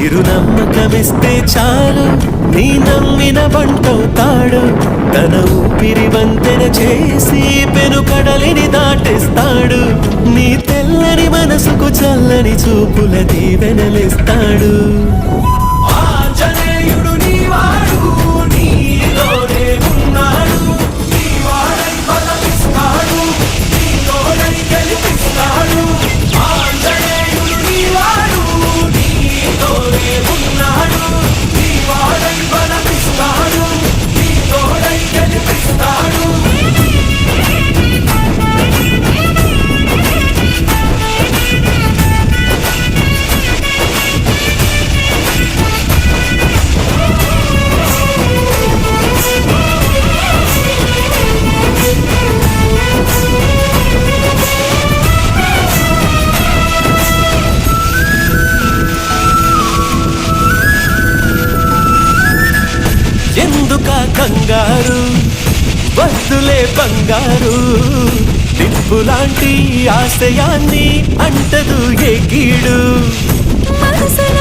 చిరునమ్మకమిస్తే చాలు నీ నమ్మిన బంటవుతాడు తన ఊపిరి వంతెన చేసి పెనుకడలిని దాటేస్తాడు నీ తెల్లని మనసుకు చల్లని చూపుల దీవెనలిస్తాడు ఆంజనేయుడు నీవాడు నీలోనే ఉన్నాడు నీవాడై బలమిస్తాడు నీలోనై గెలిపిస్తాడు ఆంజనేయుడు నీవాడు నీలోనే ఉన్నాడు నీవాడై బలమిస్తాడు నీలోనై గెలిపిస్తాడు ఎందుకా కంగారు వద్దులే బంగారు నిప్పులాంటి ఆశయాన్ని అంటదు ఏ కీడు మనసులో